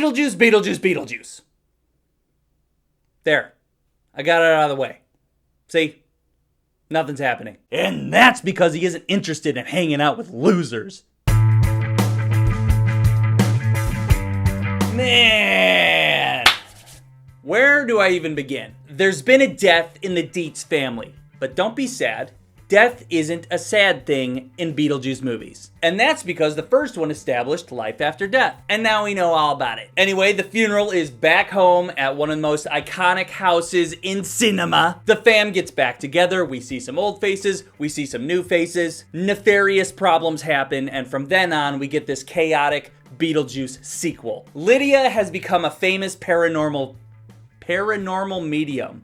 Beetlejuice, Beetlejuice, Beetlejuice. There. I got it out of the way. See? Nothing's happening. And that's because he isn't interested in hanging out with losers. Man. Where do I even begin? There's been a death in the Dietz family. But don't be sad. Death isn't a sad thing in Beetlejuice movies. And that's because the first one established life after death. And now we know all about it. Anyway, the funeral is back home at one of the most iconic houses in cinema. The fam gets back together. We see some old faces. We see some new faces. Nefarious problems happen. And from then on, we get this chaotic Beetlejuice sequel. Lydia has become a famous paranormal medium.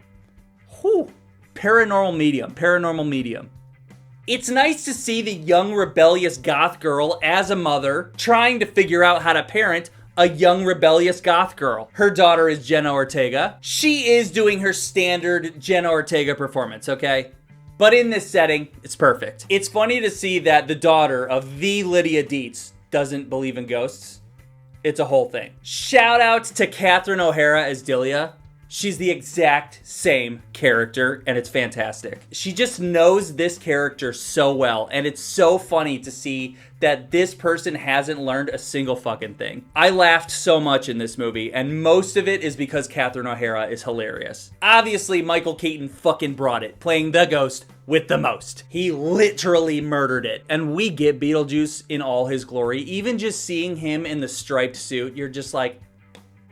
Whew. Paranormal medium. It's nice to see the young rebellious goth girl as a mother trying to figure out how to parent a young rebellious goth girl. Her daughter is Jenna Ortega. She is doing her standard Jenna Ortega performance, okay? But in this setting, it's perfect. It's funny to see that the daughter of the Lydia Dietz doesn't believe in ghosts. It's a whole thing. Shout out to Catherine O'Hara as Delia. She's the exact same character, and it's fantastic. She just knows this character so well, and it's so funny to see that this person hasn't learned a single fucking thing. I laughed so much in this movie, and most of it is because Catherine O'Hara is hilarious. Obviously, Michael Keaton fucking brought it, playing the ghost with the most. He literally murdered it. And we get Beetlejuice in all his glory. Even just seeing him in the striped suit, you're just like,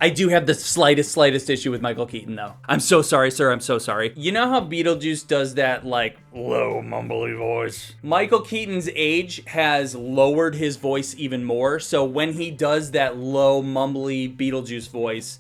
I do have the slightest issue with Michael Keaton, though. I'm so sorry, sir. I'm so sorry. You know how Beetlejuice does that, like, low, mumbly voice? Michael Keaton's age has lowered his voice even more. So when he does that low, mumbly Beetlejuice voice,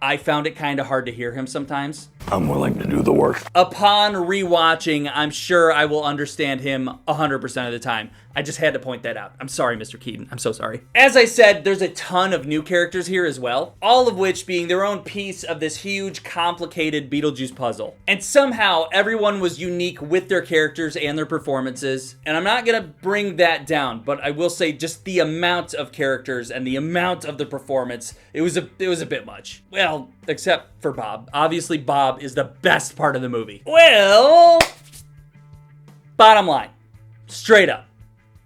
I found it kind of hard to hear him sometimes. I'm willing to do the work. Upon rewatching, I'm sure I will understand him 100% of the time. I just had to point that out. I'm sorry, Mr. Keaton. I'm so sorry. As I said, there's a ton of new characters here as well, all of which being their own piece of this huge, complicated Beetlejuice puzzle. And somehow, everyone was unique with their characters and their performances. And I'm not gonna bring that down, but I will say just the amount of characters and the amount of the performance, it was a bit much. Well, except for Bob. Obviously, Bob is the best part of the movie. Well, bottom line, straight up,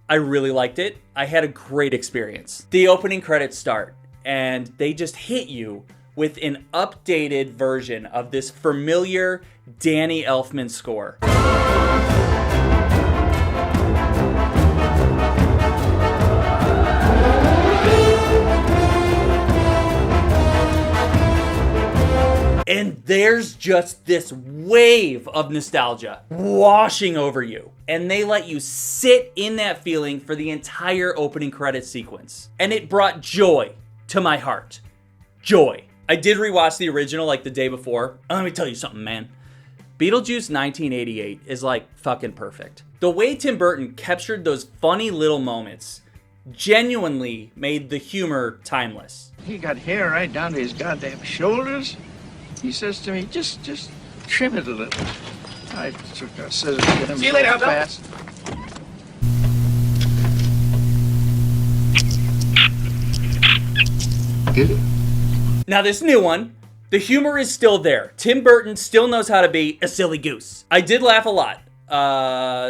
I really liked it. I had a great experience. The opening credits start, and they just hit you with an updated version of this familiar Danny Elfman score. And there's just this wave of nostalgia washing over you. And they let you sit in that feeling for the entire opening credits sequence. And it brought joy to my heart. Joy. I did rewatch the original like the day before. Let me tell you something, man. Beetlejuice 1988 is like fucking perfect. The way Tim Burton captured those funny little moments genuinely made the humor timeless. He got hair right down to his goddamn shoulders. He says to me, just trim it a little. I took a scissors to him. See you later, fast. Get it? Now this new one, the humor is still there. Tim Burton still knows how to be a silly goose. I did laugh a lot.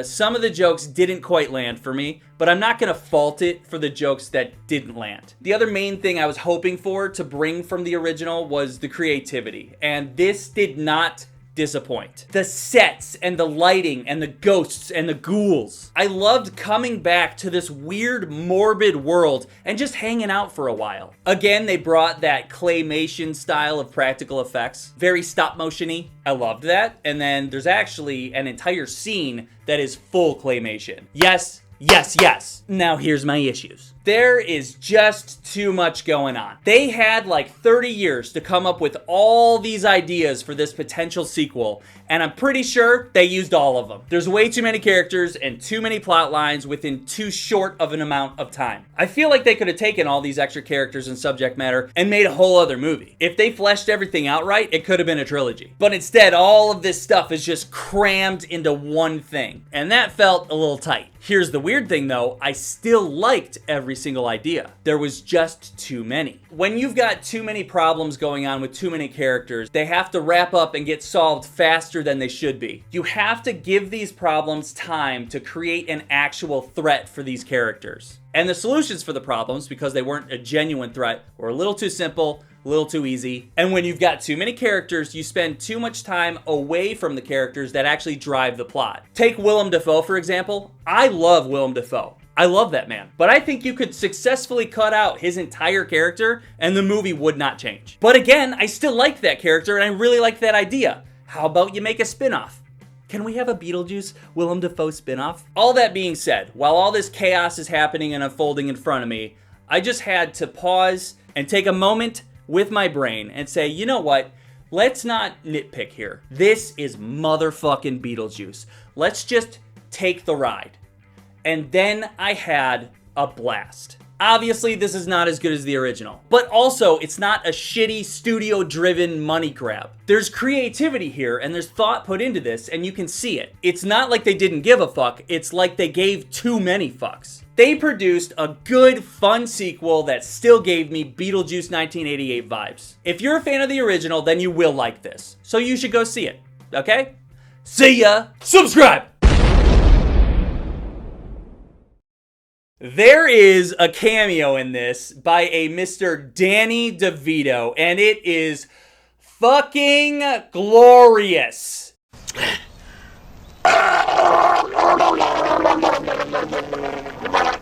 Some of the jokes didn't quite land for me, but I'm not gonna fault it for the jokes that didn't land. The other main thing I was hoping for to bring from the original was the creativity, and this did not disappoint. The sets and the lighting and the ghosts and the ghouls. I loved coming back to this weird, morbid world and just hanging out for a while. Again, they brought that claymation style of practical effects. Very stop motion-y. I loved that. And then there's actually an entire scene that is full claymation. Yes, yes, yes. Now here's my issues. There is just too much going on. They had like 30 years to come up with all these ideas for this potential sequel, and I'm pretty sure they used all of them. There's way too many characters and too many plot lines within too short of an amount of time. I feel like they could have taken all these extra characters and subject matter and made a whole other movie. If they fleshed everything out right, it could have been a trilogy. But instead, all of this stuff is just crammed into one thing, and that felt a little tight. Here's the weird thing though, I still liked every every single idea. There was just too many. When you've got too many problems going on with too many characters, they have to wrap up and get solved faster than they should be. You have to give these problems time to create an actual threat for these characters. And the solutions for the problems, because they weren't a genuine threat, were a little too simple, a little too easy. And when you've got too many characters, you spend too much time away from the characters that actually drive the plot. Take Willem Dafoe, for example. I love Willem Dafoe. I love that man. But I think you could successfully cut out his entire character and the movie would not change. But again, I still liked that character and I really liked that idea. How about you make a spin-off? Can we have a Beetlejuice Willem Dafoe spinoff? All that being said, while all this chaos is happening and unfolding in front of me, I just had to pause and take a moment with my brain and say, you know what? Let's not nitpick here. This is motherfucking Beetlejuice. Let's just take the ride. And then I had a blast. Obviously, this is not as good as the original, but also it's not a shitty studio-driven money grab. There's creativity here and there's thought put into this and you can see it. It's not like they didn't give a fuck, it's like they gave too many fucks. They produced a good, fun sequel that still gave me Beetlejuice 1988 vibes. If you're a fan of the original, then you will like this. So you should go see it, okay? See ya! Subscribe! There is a cameo in this by a Mr. Danny DeVito, and it is fucking glorious.